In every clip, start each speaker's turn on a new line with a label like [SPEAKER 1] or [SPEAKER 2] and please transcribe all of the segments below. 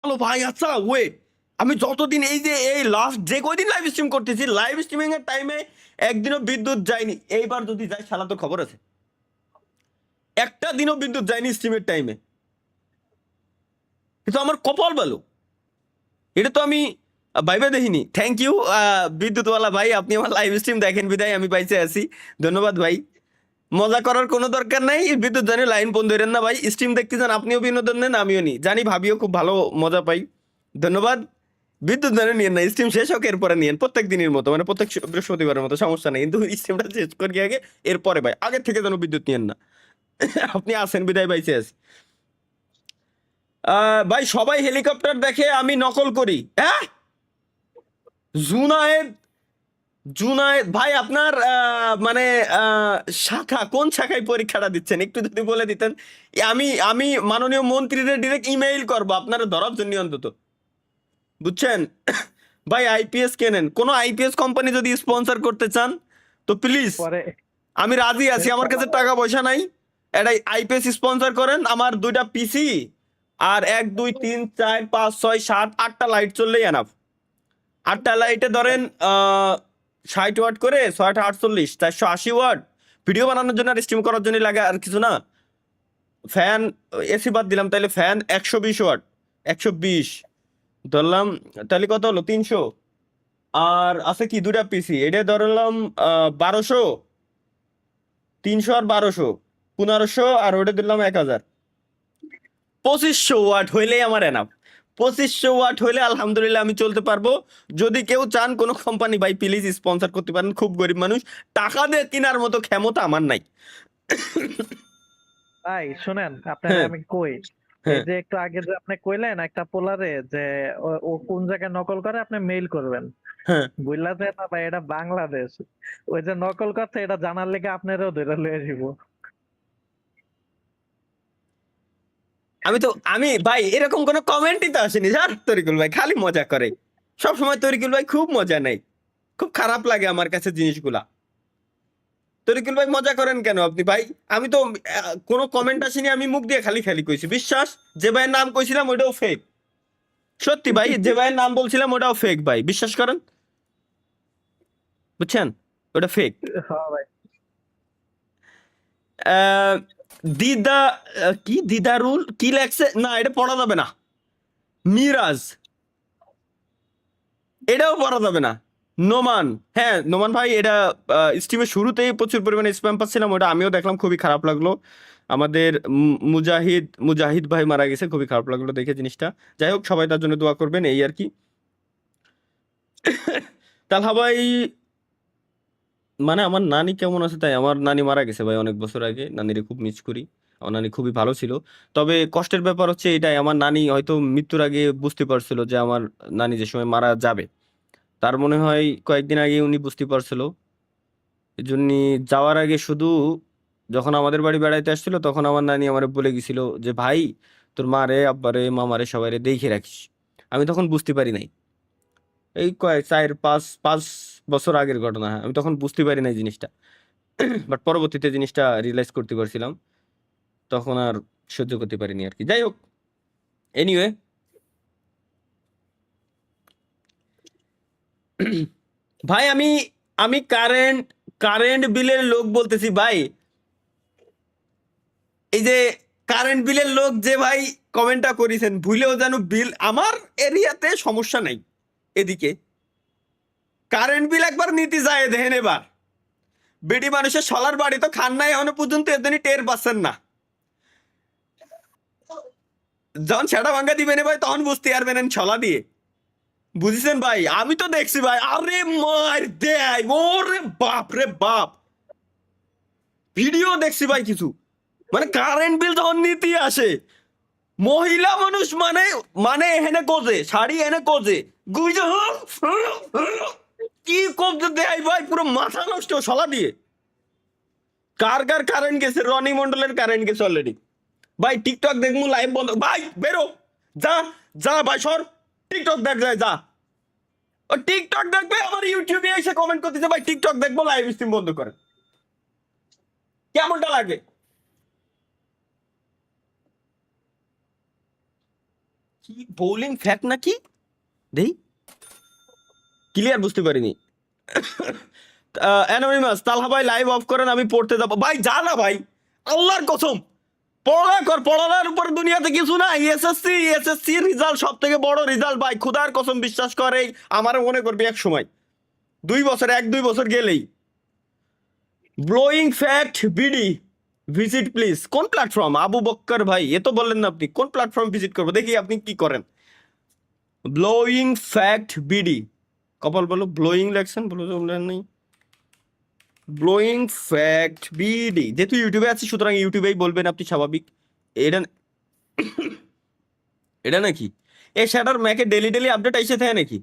[SPEAKER 1] Hello ভাই, আচ্ছা wait, আমি যতদিন এই যে এই লাস্ট যে কয়দিন লাইভ স্ট্রিম করতেছি, লাইভ স্ট্রিমিং এর টাইমে একদিনও বিদ্যুৎ যায়নি। এইবার যদি যায় শালা তো খবর আছে, একটা দিনও বিদ্যুৎ যায়নি স্ট্রিমের টাইমে। কিন্তু আমার কপাল ভালো, এটা তো আমি ভাইবে দেখিনি। থ্যাংক ইউ বিদ্যুৎওয়ালা ভাই, আপনি আমার লাইভ স্ট্রিম দেখেন বিদায় আমি পাইছে আছি। ধন্যবাদ ভাই। মজা করার কোনো দরকার নাই, বিদ্যুৎ জানি লাইন বন্ধ ধরেন না ভাই, স্ট্রিম দেখতে চান আপনিও বিনোদন নেন আমিও নি, জানি ভাবিও খুব ভালো মজা পাই। ধন্যবাদ। বিদ্যুৎ জানি নিয়েন না, স্ট্রিম শেষ হোক এরপরে নিয়েন, প্রত্যেক দিনের মতো, মানে প্রত্যেক বৃহস্পতিবারের মতো, সমস্যা নেই, কিন্তু স্ট্রিমটা শেষ করি আগে, এরপরে ভাই আগের থেকে যেন বিদ্যুৎ নিয়েন না। আপনি আসেন বিদায় পাইছে আছি। ভাই সবাই হেলিকপ্টার দেখে, আমি নকল করি। হ্যাঁ, জুনায়েদ, জুনায়েদ ভাই আপনার মানে শাখা কোন শাখায় পরীক্ষাটা দিচ্ছেন একটু যদি বলে দিতেন। আমি আমি মাননীয় মন্ত্রীদের ডিরেক্ট ইমেইল করবো আপনারা ধরার জন্য অন্তত, বুঝছেন। ভাই আইপিএস কেনেন, কোনো আইপিএস কোম্পানি যদি স্পন্সর করতে চান তো প্লিজ
[SPEAKER 2] পরে
[SPEAKER 1] আমি রাজি আছি, আমার কাছে টাকা পয়সা নাই, এটা আইপিএস স্পন্সর করেন, আমার 2টা পিসি আর 1 2 3 4 5 6 7 8টা লাইট চললেই এনাফ। 8টা লাইটে ধরেন 60 ওয়াট করে, 6 8 48 480 ওয়াট, ভিডিও বানানোর জন্য আর স্ট্রিম করার জন্য লাগে, আর কিছু না। ফ্যান এসি বাদ দিলাম, তাহলে ফ্যান 120 ওয়াট, 120 ধরলাম, তাহলে কত হলো 300। আর আছে কি 2টা পিসি, এটা ধরলাম 1200, 300 আর 1200 1500, আর ওটা দিলাম 1000, 2500 ওয়াট হইলেই আমার এনাফ। 2500 ওয়াট হইলে আলহামদুলিল্লাহ আমি চলতে পারবো। যদি কেউ চান কোনো কোম্পানি ভাই প্লিজ স্পন্সর করতে পারেন, খুব গরিব মানুষ, টাকা দিয়ে কেনার মতো ক্ষমতা আমার নাই।
[SPEAKER 2] ভাই শুনেন, আপনারে
[SPEAKER 1] হ্যাঁ,
[SPEAKER 2] আমি কই, এই
[SPEAKER 1] হ্যাঁ,
[SPEAKER 2] যে একটু আগে যে আপনি কইলেন একটা পোলারে যে ও কোন জায়গায় নকল করে আপনি মেইল করবেন,
[SPEAKER 1] হ্যাঁ।
[SPEAKER 2] বুঝলা যে না ভাই এটা বাংলাদেশ, ওই যে নকল করছে এটা জানার লেগে আপনারও ধরে লয়ে যাব।
[SPEAKER 1] আমি ভাই এরকম কোনো কমেন্টই তো আসেনি স্যার, তরিকুল ভাই খালি মজা করে সব সময়, তরিকুল ভাই খুব মজা নেই, খুব খারাপ লাগে আমার কাছে জিনিসগুলা। তরিকুল ভাই মজা করেন কেন আপনি ভাই? আমি তো কোনো কমেন্ট আসেনি, আমি মুখ দিয়ে খালি খালি কইছি, বিশ্বাস, যে ভাইয়ের নাম কইছিলাম ওইটাও ফেক। সত্যি ভাই, যে ভাইয়ের নাম বলছিলাম ওটাও ফেক ভাই, বিশ্বাস করেন, বুঝছেন, ওটা ফেক।
[SPEAKER 2] হ্যাঁ ভাই।
[SPEAKER 1] দিদা কি দিদারুল কি লেখছে, না এটা পড়া যাবে না। মিরাজ, এটাও পড়া যাবে না। নোমান, হ্যাঁ নোমান ভাই, এটা স্ট্রিমের শুরুতেই প্রচুর পরিমাণে স্প্যাম পাচ্ছিলাম, ওটা আমিও দেখলাম, খুবই খারাপ লাগলো। আমাদের মুজাহিদ মুজাহিদ ভাই মারা গেছে, খুবই খারাপ লাগলো দেখে জিনিসটা। যাই হোক, সবাই তার জন্য দোয়া করবেন, এই আর কি। তালহা ভাই, মানে আমার নানি কেমন আছে তাই, আমার নানি মারা গেছে ভাই অনেক বছর আগে, নানিরে খুব মিস করি। আমার নানি খুবই ভালো ছিল। তবে কষ্টের ব্যাপার হচ্ছে এটাই, আমার নানি হয়তো মৃত্যুর আগে বুঝতে পারছিল যে আমার নানি যে সময় মারা যাবে, তার মনে হয় কয়েকদিন আগে উনি বুঝতে পারছিল। এই জন্য যাওয়ার আগে শুধু যখন আমাদের বাড়ি বেড়াইতে আসছিল, তখন আমার নানি আমারে বলে গেছিল যে ভাই তোর মারে আব্বারে মামারে সবাইরে দেখে রাখিস। আমি তখন বুঝতে পারি নাই, এই কয়েক 4 5 5 বছর আগের ঘটনা, হ্যাঁ, আমি তখন বুঝতে পারি নাই জিনিসটা। বাট পরবর্তীতে জিনিসটা রিয়েলাইজ করতে পারছিলাম, তখন আর সহ্য করতে পারিনি আর কি। যাই হোক, এনিওয়ে, ভাই আমি আমি কারেন্ট কারেন্ট বিলের লোক বলতেছি ভাই। এই যে কারেন্ট বিলের লোক যে ভাই কমেন্টটা করেছেন, ভুলেও যেন বিল, আমার এরিয়াতে সমস্যা নাই, এদিকে কারেন্ট বিল একবার নিতে যায় দেখেন এবার, বেডি মানুষের সলার বাড়ি তো খান নাই এখনো পর্যন্ত, এদিনই টের পাচ্ছেন না। যখন সেটা ভাঙ্গা দিবেন ভাই তখন বুঝতে পারবেন ছলা দিয়ে, বুঝেছেন ভাই, আমি তো দেখছি ভাই, আরে মার দেয় ওরে বাপ রে বাপ, ভিডিও দেখছি ভাই কিছু, মানে কারেন্ট বিল যখন নীতি আসে, মহিলা মানুষ মানে, মানে এখানে কোজে শাড়ি এনে কোজে গুইজে, কি কবজে দেয় ভাই, পুরো মাথা নষ্ট সলা দিয়ে। কার কার কারেন্ট গেছে? রনি মন্ডলের কারেন্ট গেছে অলরেডি। ভাই টিকটক দেখবো, লাইভ বন্ধ, ভাই বেরো, যা, যা ভাই সর, টিকটক দেখ যায় যা, ও টিকটক দেখবে আমার ইউটিউবে এসে কমেন্ট করতেছে ভাই টিকটক দেখবো লাইভ স্ট্রিম বন্ধ করে, কেমনটা লাগে? কি বোলিং ফ্যাক্ট নাকি দেই ক্লিয়ার বুঝতে পারিনি। অ্যানোনিমাস তালহা ভাই লাইভ অফ করেন, আমি পড়তে যাবো। ভাই যা না ভাই, আল্লাহর কসম পড়া কর, পড়ানোর উপর দুনিয়াতে কিছু না। এসএসসি রেজাল্ট সব থেকে বড় রেজাল্ট ভাই, খুদার কসম বিশ্বাস করে। আমার মনে করবি এক সময় 2 বছর 1-2 বছর গেলেই। Blowing fact BD visit please. কোন প্ল্যাটফর্ম আবু বক্কর ভাই? এ তো বললেন না আপনি কোন প্ল্যাটফর্ম ভিজিট করবো, দেখি আপনি কি করেন। ব্লোয়িং ফ্যাক্ট বিডি, কপাল বলো ব্লোয়িং লেখছেন, বলো নেই। ব্লোয়িং ফ্যাক্ট বিডি, যেহেতু ইউটিউবে আছি সুতরাং ইউটিউবেই বলবেন আপনি, স্বাভাবিক। এটা এটা নাকি এ শ্যাটার ম্যাকে ডেলি আপডেট আইসে থাকে নাকি?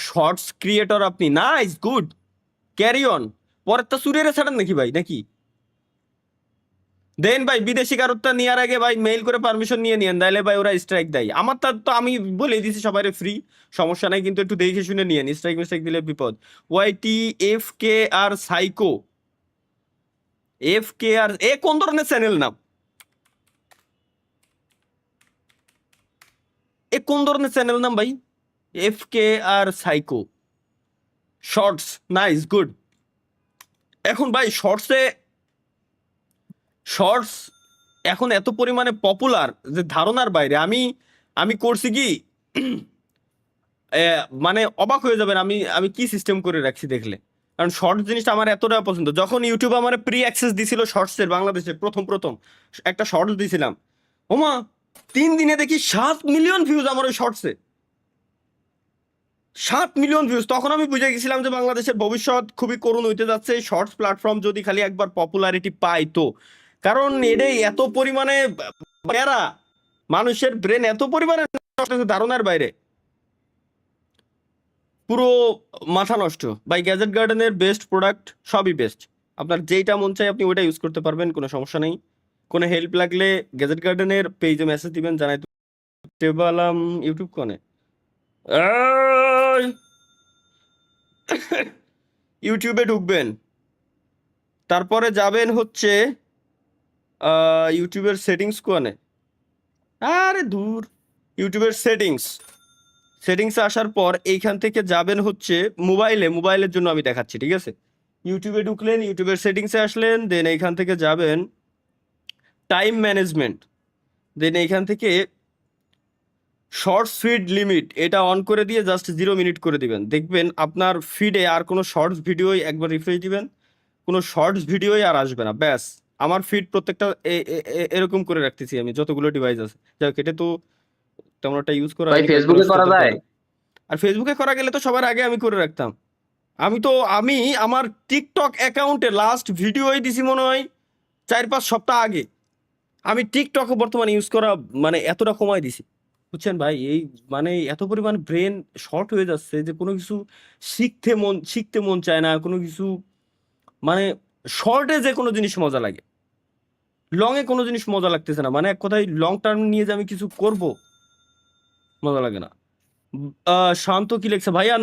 [SPEAKER 1] শর্টস ক্রিয়েটর আপনি, নাইস গুড, ক্যারি অন। পরের তো সুরিয়ারে ছাড়েন নাকি ভাই, নাকি দেন ভাই? বিদেশি কারোরটা নেওয়ার আগে ভাই মেইল করে পারমিশন নিয়ে নিয়েন, নাইলে ভাই ওরা স্ট্রাইক দেয়। আমার তো আমি বলে দিয়েছি সবাই ফ্রি, সমস্যা নাই, কিন্তু একটু দেখে শুনে নিয়েন, স্ট্রাইক মিস্ট্রাইক দিলে বিপদ। ওয়াইটি এফ কে আর সাইকো, এফ কে আর এ কোন ধরনের চ্যানেল নাম? এ কোন ধরনের চ্যানেল নাম ভাই? এফ কে আর সাইকো শর্টস, নাইস গুড। এখন ভাই শর্টস এখন এত পরিমাণে পপুলার যে ধারণার বাইরে। আমি করছি কি মানে অবাক হয়ে যাবেন আমি আমি কি সিস্টেম করে রাখছি দেখলে। কারণ শর্টস জিনিসটা আমার এতটা পছন্দ। যখন ইউটিউব আমার প্রি অ্যাক্সেস দিছিল শর্টসের, বাংলাদেশে প্রথম একটা শর্টস দিছিলাম, ওমা 3 দিনে দেখি 7 মিলিয়ন ভিউজ আমার ওই শর্টসে, 7 মিলিয়ন ভিউজ। তখন আমি বুঝে গেছিলাম যে বাংলাদেশের ভবিষ্যৎ খুবই করুণ হইতে যাচ্ছে, শর্টস প্ল্যাটফর্ম যদি খালি একবার পপুলারিটি পায় তো। কারণ এটাই এত পরিমাণে প্যারা, মানুষের ব্রেন এত পরিমাণে নষ্ট হচ্ছে ধারণার বাইরে, পুরো মাথা নষ্ট। ভাই গ্যাজেট গার্ডেনের বেস্ট প্রোডাক্ট, সবই বেস্ট। আপনার যেইটা মন চাই আপনি ওইটা ইউজ করতে পারবেন, কোনো সমস্যা নেই। কোনো হেল্প লাগলে গ্যাজেট গার্ডেনের পেজে মেসেজ দিবেন, জানাই টেবালাম ইউটিউব কনে। ইউটিউবে ঢুকবেন, তারপরে যাবেন হচ্ছে ইউটিউবের সেটিংস কোনে। আরে দূর, ইউটিউবের সেটিংসে আসার পর এইখান থেকে যাবেন হচ্ছে মোবাইলের জন্য আমি দেখাচ্ছি, ঠিক আছে? ইউটিউবে ঢুকলেন, ইউটিউবের সেটিংসে আসলেন, দেন এইখান থেকে যাবেন টাইম ম্যানেজমেন্ট, দেন এইখান থেকে শর্টস ফিড লিমিট এটা অন করে দিয়ে জাস্ট 0 মিনিট করে দিবেন। দেখবেন আপনার ফিডে আর কোনো শর্টস ভিডিওই, একবার রিফ্রেশ দিবেন, কোনো শর্টস ভিডিওই আর আসবে না। ব্যাস, আমার ফিড প্রত্যেকটা এরকম করে রাখতেছি আমি, যতগুলো ডিভাইস আছে। যাই হোক, এটা তো তেমন একটা ইউজ করা
[SPEAKER 3] ভাই
[SPEAKER 1] হয়নি,
[SPEAKER 3] ফেসবুকে করা যায়?
[SPEAKER 1] আর ফেসবুকে করা গেলে তো সবার আগে আমি করে রাখতাম। আমি আমার টিকটক অ্যাকাউন্টে লাস্ট ভিডিওই দিছি মনে হয় 4-5 সপ্তাহ আগে। আমি টিকটক বর্তমানে ইউজ করা মানে এতটা কমাই দিছি, বুঝছেন ভাই? এই মানে এত পরিমাণ ব্রেন শর্ট হয়ে যাচ্ছে যে কোনো কিছু শিখতে মন চায় না, কোনো কিছু মানে শর্টে যে কোনো জিনিস মজা লাগে, লং এ কোনো জিনিস মজা লাগতেছে না। মানে এক কথায় লং টার্ম নিয়ে যে আমি কিছু করব, মজা লাগে না। শান্ত কি লেখছে ভাইয়া?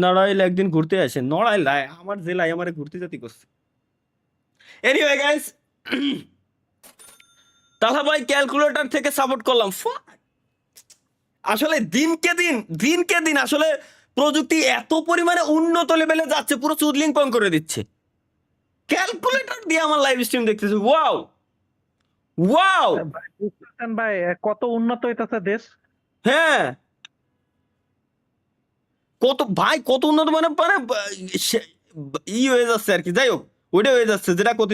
[SPEAKER 1] নড়াইল একদিন ঘুরতে আসেন। নড়াইল আমার জেলায় আমার ঘুরতে যেতে করছে। এনিওয়ে গাইস, তাহলে ভাই ক্যালকুলেটর থেকে সাপোর্ট করলাম। আসলে দিনকে দিন আসলে প্রযুক্তি এত পরিমাণে উন্নত লেভেলে যাচ্ছে, পুরো চুদলিং পং করে দিচ্ছে। ক্যালকুলেটর দিয়ে আমার লাইভ স্ট্রিম দেখতেছি, ওয়াও ওয়াও।
[SPEAKER 2] ভাই বুঝতেছেন ভাই কত উন্নত হইতাছে দেশ।
[SPEAKER 1] হ্যাঁ, কত উন্নত, মানে মানে ই হয়ে যাচ্ছে আর কি। যাই হোক, ওইটা হয়ে যাচ্ছে যেটা করতে